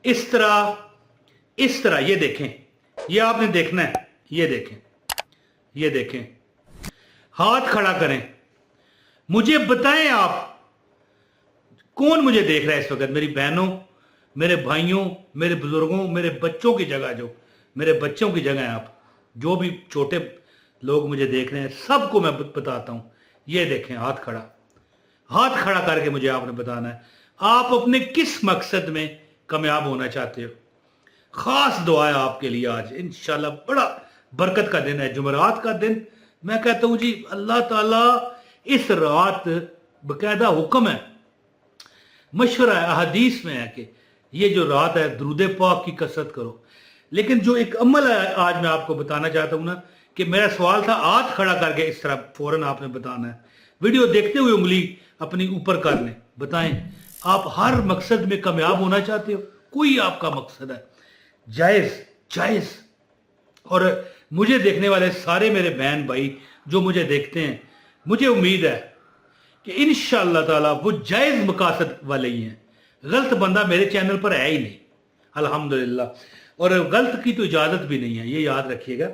इस तरह ये देखें, ये आपने देखना है, ये देखें, हाथ खड़ा करें, मुझे बताएं आप कौन मुझे देख रहा है इस वक्त, मेरी बहनों, मेरे भाइयों, मेरे बुजुर्गों, मेरे बच्चों की जगह, जो मेरे बच्चों की जगह है आप, जो भी छोटे लोग मुझे देख रहे हैं, सबको मैं बताता हूं। ये देखें, हाथ खड़ा करके मुझे आपने बताना है आप अपने किस मकसद में कामयाब होना चाहते हो। खास दुआ है आपके लिए आज, इंशाल्लाह बड़ा बरकत का दिन है, जुमेरात का दिन। मैं कहता हूं जी, अल्लाह ताला इस रात, बकायदा हुक्म है, मशवरा है, अहदीस में है कि ये जो रात है दुरूद पाक की कसरत करो। लेकिन जो एक अमल है आज मैं आपको बताना चाहता हूं ना, कि मेरा सवाल था हाथ खड़ा करके इस तरह फौरन आपने बताना है, वीडियो देखते हुए उंगली अपनी ऊपर कर लें, बताएं आप हर मकसद में कामयाब होना चाहते हो, कोई आपका मकसद है जायज। और मुझे देखने वाले सारे मेरे बहन भाई जो मुझे देखते हैं, मुझे उम्मीद है कि इंशाअल्लाह ताला वो जायज मकासद वाले ही हैं। गलत बंदा मेरे चैनल पर है ही नहीं, अल्हम्दुलिल्लाह। और गलत की तो इजाजत भी नहीं है, ये याद रखिएगा।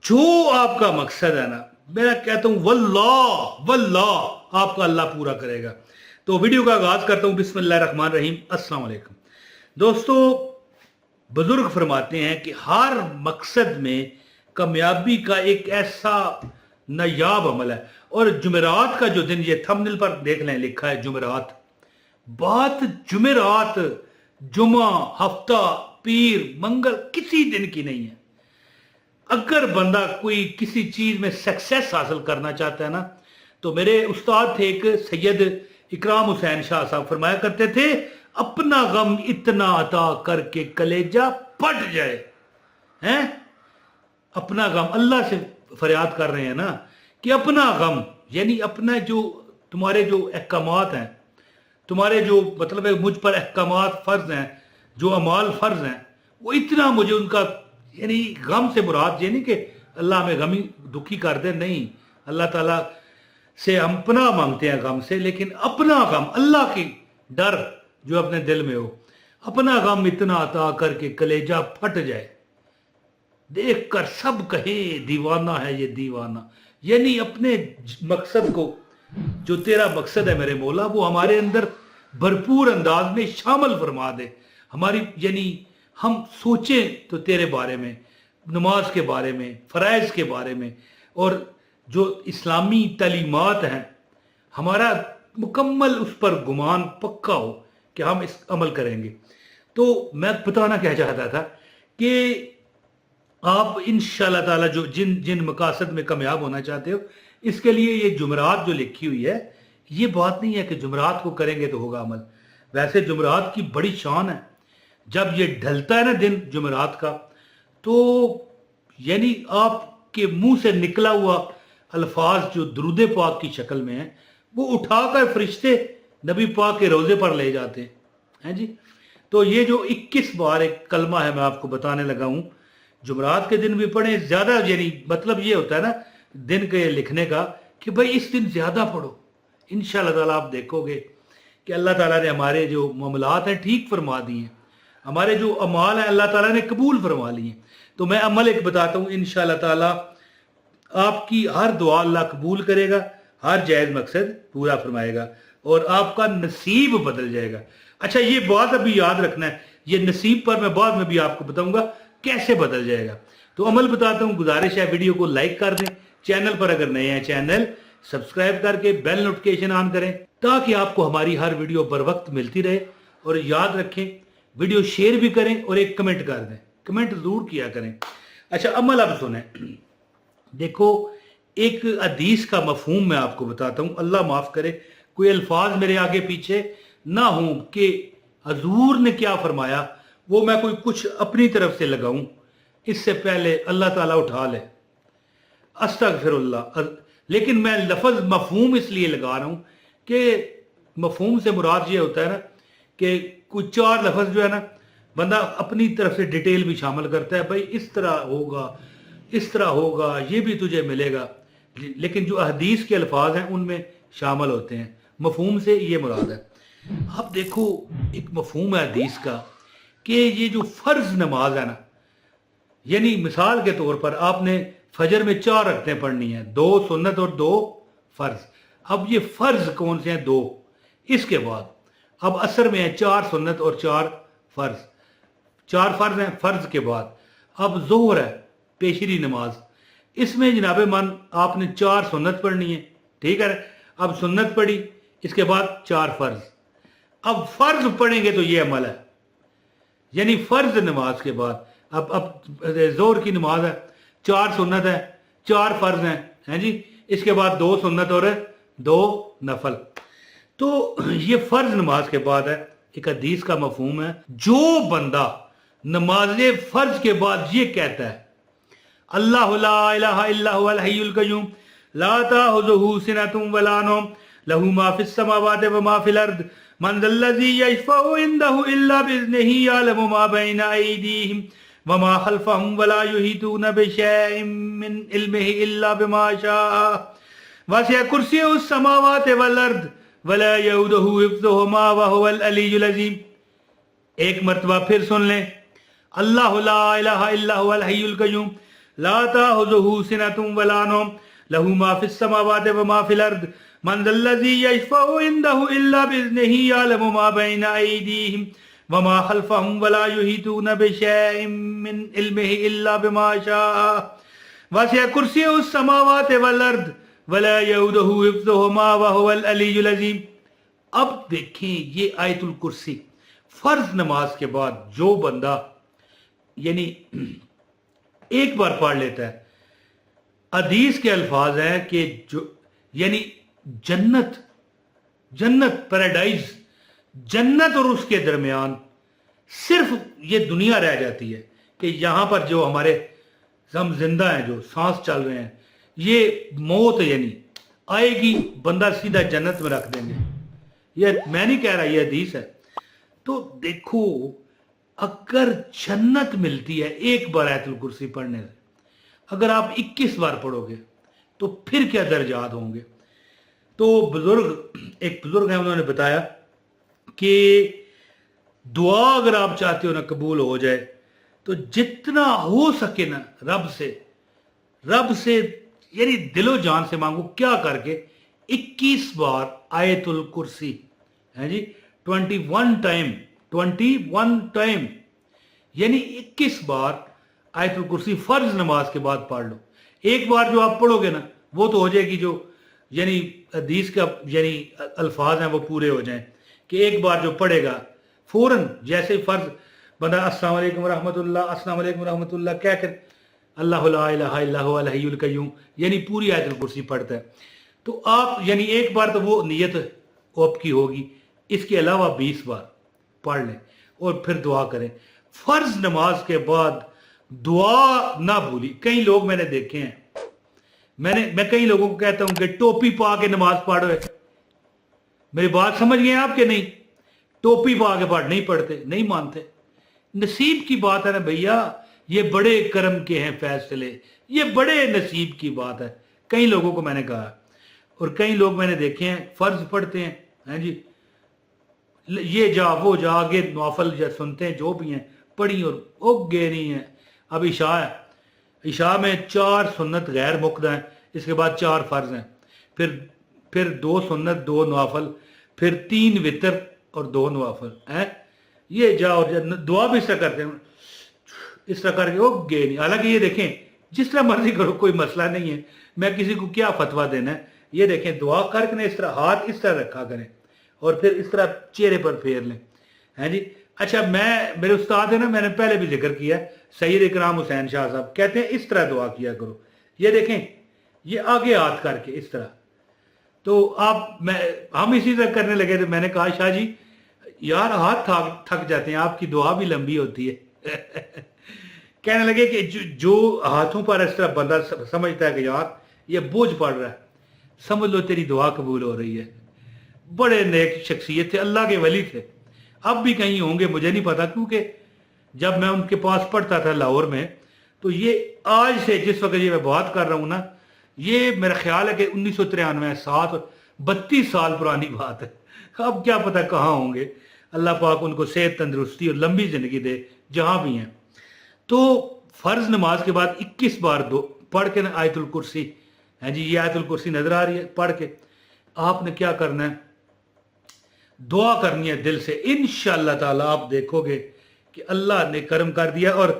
जो आपका मकसद है ना, मैं कहता हूं वल्लाह आपका अल्लाह पूरा करेगा। तो वीडियो का आगाज करता हूं, बिस्मिल्लाहिर्रहमानिर्रहीम। अस्सलाम वालेकुम दोस्तों, बुजुर्ग फरमाते हैं कि हर मकसद में कामयाबी का एक ऐसा नायाब अमल है। और जुमेरात का जो दिन, ये थंबनेल पर देख लें, लिखा है जुमेरात। बात जुमेरात, जुमा, हफ्ता, पीर, मंगल किसी दिन की नहीं है। अगर बंदा कोई किसी चीज में सक्सेस हासिल करना चाहता है ना, तो मेरे उस्ताद थे एक सैयद इकराम हुसैन शाह साहब, फरमाया करते थे, अपना गम इतना अता करके कलेजा फट जाए। हैं, अपना गम, अल्लाह से फरियाद कर रहे हैं ना कि अपना गम, यानी अपना जो तुम्हारे जो अहकामात हैं, तुम्हारे जो मतलब है मुझ पर अहकामात फर्ज हैं, जो अमाल फर्ज हैं, वो इतना मुझे उनका, यानी गम से मुराद ये नहीं कि अल्लाह हमें गमी दुखी कर दे, नहीं, अल्लाह ताला से हम पनाह मांगते हैं गम से, लेकिन अपना गम, अल्लाह की डर जो अपने दिल में हो, अपना गम इतना अता करके कलेजा फट जाए, देख कर सब कहे दीवाना है ये दीवाना। यानी अपने मकसद को, जो तेरा मकसद है मेरे मौला, वो हमारे अंदर भरपूर अंदाज में शामिल फरमा दे। हमारी, यानी हम सोचें तो तेरे बारे में, नमाज के बारे में, फ़राइज़ के बारे में, और जो इस्लामी तालीमात हैं, हमारा मुकम्मल उस पर गुमान पक्का हो कि हम इस अमल करेंगे। तो मैं बताना क्या चाहता था कि आप इंशाअल्लाह ताला जो जिन मकासद में कामयाब होना चाहते हो, इसके लिए ये जुमरात जो लिखी हुई है, ये बात नहीं है कि जुमरात को करेंगे तो होगा अमल। वैसे जुमरात की बड़ी शान है, जब ये ढलता है ना दिन जुमरात का, तो यानी आपके मुंह से निकला हुआ अल्फाज जो दुरूद पाक की शक्ल में है, वो उठाकर फरिश्ते नबी पाक के रोजे पर ले जाते हैं जी। तो ये जो 21 बार एक कलमा है, मैं आपको बताने लगा हूं, जुमरात के दिन भी पढ़े ज्यादा, यानी मतलब ये होता है ना दिन के लिखने का कि भाई इस दिन ज्यादा पढ़ो। इंशाअल्लाह ताला आप देखोगे कि अल्लाह ताला ने हमारे जो मामलात हैं ठीक फरमा दिए हैं, हमारे जो अमाल हैं अल्लाह ताला ने कबूल फरमा लिए हैं। तो मैं अमल एक बताता हूँ, इंशाअल्लाह ताला आपकी हर दुआ अल्लाह कबूल करेगा, हर जायज मकसद पूरा फरमाएगा और आपका नसीब बदल जाएगा। अच्छा, ये बात अभी याद रखना है, ये नसीब पर मैं बाद में भी आपको बताऊंगा कैसे बदल जाएगा। तो अमल बताता हूँ, गुजारिश है वीडियो को लाइक कर दें, चैनल पर अगर नए हैं चैनल सब्सक्राइब करके बेल नोटिफिकेशन ऑन करें, ताकि आपको हमारी हर वीडियो बर वक्त मिलती रहे। और याद रखें, वीडियो शेयर भी करें और एक कमेंट कर दें, कमेंट जरूर किया करें। अच्छा, अमल अब सुने, देखो एक हदीस का मफहूम मैं आपको बताता हूँ, अल्लाह माफ करे कोई अल्फाज मेरे आगे पीछे ना हो कि हजूर ने क्या फरमाया, वो मैं कोई कुछ अपनी तरफ से लगाऊं, इससे पहले अल्लाह ताला उठा ले, अस्तगफिरुल्लाह। लेकिन मैं लफ्ज मफहूम इसलिए लगा रहा हूं कि मफहूम से मुराद ये होता है ना कि कुछ चार लफ्ज जो है ना, बंदा अपनी तरफ से डिटेल भी शामिल करता है, भाई इस तरह होगा, इस तरह होगा, ये भी तुझे मिलेगा, लेकिन जो हदीस के अल्फाज हैं उनमें शामिल होते हैं। मफहूम से ये मुराद है। अब देखो, एक मफहूम है हदीस का کہ یہ جو فرض نماز ہے نا، یعنی مثال کے طور پر آپ نے فجر میں 4 رکعتیں پڑھنی ہیں، 2 سنت اور 2 فرض۔ اب یہ فرض کون سے ہیں؟ 2۔ اس کے بعد اب عصر میں ہیں 4 سنت اور 4 فرض، 4 فرض ہیں فرض کے بعد۔ اب ظہر ہے پیشری نماز، اس میں جناب من آپ نے 4 سنت پڑھنی ہے، ٹھیک ہے۔ اب سنت پڑھی، اس کے بعد 4 فرض۔ اب فرض پڑھیں گے تو یہ عمل ہے، یعنی فرض نماز کے بعد اب ظہر کی نماز ہے، 4 سنت ہے، 4 فرض ہیں جی، اس کے بعد 2 سنت اور 2 نفل۔ تو یہ فرض نماز کے بعد ہے۔ ایک حدیث کا مفہوم ہے، جو بندہ نماز فرض کے بعد یہ کہتا ہے اللہ لا الہ الا هو الحی القیوم لا تأخذہ سنۃ ولا نوم لہ ما فی السماوات وما فی الارض من ذا الذی یشفع عندہ الا باذنہ یعلم ما بین ایدیہم وما خلفہم ولا یحیطون بشیء من علمہ الا بما شاء وسع کرسیہ السماوات والارض ولا یؤودہ حفظہما وہو العلی العظیم۔ ایک مرتبہ پھر سن لیں، اللہ لا الہ الا هو الحی القیوم لا تأخذہ سنۃ ولا نوم لہ ما فی السماوات وما فی الارض من ذا الذی یشفع عندہ الا باذنہ یعلم ما بین ایدیہم وما خلفہم ولا یحیطون بشیء من علمہ الا بما شاء وسع کرسیہ السماوات والارض ولا یؤودہ حفظہما وہو العلی العظیم۔ اب دیکھیں یہ آیت الکرسی فرض نماز کے بعد جو بندہ یعنی ایک بار پڑھ لیتا ہے، حدیث کے الفاظ ہیں کہ جو یعنی جنت پیراڈائز، جنت اور اس کے درمیان صرف یہ دنیا رہ جاتی ہے کہ یہاں پر جو ہمارے ہم زندہ ہیں، جو سانس چل رہے ہیں، یہ موت یعنی آئے گی، بندہ سیدھا جنت میں رکھ دیں گے۔ یہ میں نہیں کہہ رہا، یہ حدیث ہے۔ تو دیکھو اگر جنت ملتی ہے ایک بار آیت الکرسی پڑھنے سے، اگر آپ 21 بار پڑھو گے تو پھر کیا درجات ہوں گے۔ تو ایک بزرگ ہیں، انہوں نے بتایا کہ دعا اگر آپ چاہتے ہو نا قبول ہو جائے تو جتنا ہو سکے نا رب سے یعنی دل و جان سے مانگو۔ کیا کر کے 21 بار آیت الکرسی ہے جی، 21 ٹائم یعنی 21 بار آیت الکرسی فرض نماز کے بعد پڑھ لو۔ ایک بار جو آپ پڑھو گے نا وہ تو ہو جائے گی، جو یعنی حدیث کا یعنی الفاظ ہیں وہ پورے ہو جائیں کہ ایک بار جو پڑھے گا فوراً جیسے فرض بندہ السلام علیکم ورحمۃ اللہ، السلام علیکم ورحمۃ اللہ کہہ کر اللہ لا الہ الا هو الحی القیوم یعنی پوری آیت الکرسی پڑھتا ہے، تو آپ یعنی ایک بار تو وہ نیت آپ کی ہوگی، اس کے علاوہ 20 بار پڑھ لیں اور پھر دعا کریں۔ فرض نماز کے بعد دعا نہ بھولی۔ کئی لوگ میں نے دیکھے ہیں، میں کئی لوگوں کو کہتا ہوں کہ ٹوپی پا کے نماز پڑھو۔ میری بات سمجھ گئے آپ کہ نہیں؟ ٹوپی پا کے پڑھ نہیں پڑھتے، نہیں مانتے۔ نصیب کی بات ہے نا بھیا، یہ بڑے کرم کے ہیں فیصلے، یہ بڑے نصیب کی بات ہے۔ کئی لوگوں کو میں نے کہا، اور کئی لوگ میں نے دیکھے ہیں فرض پڑھتے ہیں جی، یہ جا وہ جا، آگے نوافل سنتے ہیں جو بھی ہیں پڑھی اور اگے نہیں ہیں۔ اب عشاء ہے، عشاء میں 4 سنت غیر مقدہ ہیں، اس کے بعد 4 فرض ہیں، پھر 2 سنت 2 نوافل، پھر 3 وتر اور 2 نوافل ہیں۔ یہ جا اور دعا بھی اس طرح کرتے ہیں، اس طرح کر کے اگے نہیں۔ حالانکہ یہ دیکھیں جس طرح مرضی کرو کوئی مسئلہ نہیں ہے، میں کسی کو کیا فتویٰ دینا ہے۔ یہ دیکھیں دعا کر کے اس طرح ہاتھ اس طرح رکھا کریں اور پھر اس طرح چہرے پر پھیر لیں، ہیں جی۔ اچھا میرے استاد ہیں نا، میں نے پہلے بھی ذکر کیا، سید اکرام حسین شاہ صاحب کہتے ہیں اس طرح دعا کیا کرو۔ یہ دیکھیں یہ آگے ہاتھ کر کے اس طرح، تو ہم اسی طرح کرنے لگے تھے۔ میں نے کہا شاہ جی یار ہاتھ تھک جاتے ہیں، آپ کی دعا بھی لمبی ہوتی ہے۔ کہنے لگے کہ جو ہاتھوں پر اس طرح بندہ سمجھتا ہے کہ یار یہ بوجھ پڑ رہا ہے، سمجھ لو تیری دعا قبول ہو رہی ہے۔ بڑے نیک شخصیت تھے، اللہ کے ولی تھے، اب بھی کہیں ہوں گے مجھے نہیں پتا، کیونکہ جب میں ان کے پاس پڑھتا تھا لاہور میں، تو یہ آج سے جس وقت یہ میں بات کر رہا ہوں نا، یہ میرا خیال ہے کہ 1993 32 سال پرانی بات ہے۔ اب کیا پتہ کہاں ہوں گے، अल्लाह पाक उनको सेहत तंदुरुस्ती और लंबी ज़िंदगी दे जहाँ भी हैं। तो फ़र्ज़ नमाज के बाद 21 बार दो पढ़ के ना आयतुल कुर्सी, है जी, ये आयतुल कुर्सी नज़र आ रही है, पढ़ के आपने क्या करना है, दुआ करनी है दिल से। इंशाअल्लाह ताला आप देखोगे कि अल्लाह ने करम कर दिया। और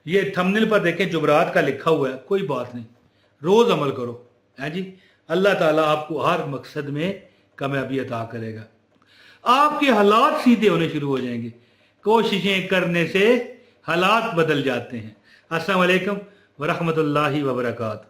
ये थंबनेल पर देखें जुमरात का लिखा हुआ है, कोई बात नहीं, रोज़ अमल करो, है जी, अल्लाह ताला आपको हर मकसद में कामयाबी अता करेगा। आपके हालात सीधे होने शुरू हो जाएंगे। कोशिशें करने से हालात बदल जाते हैं। अस्सलाम वालेकुम व रहमतुल्लाहि व बरकातहू।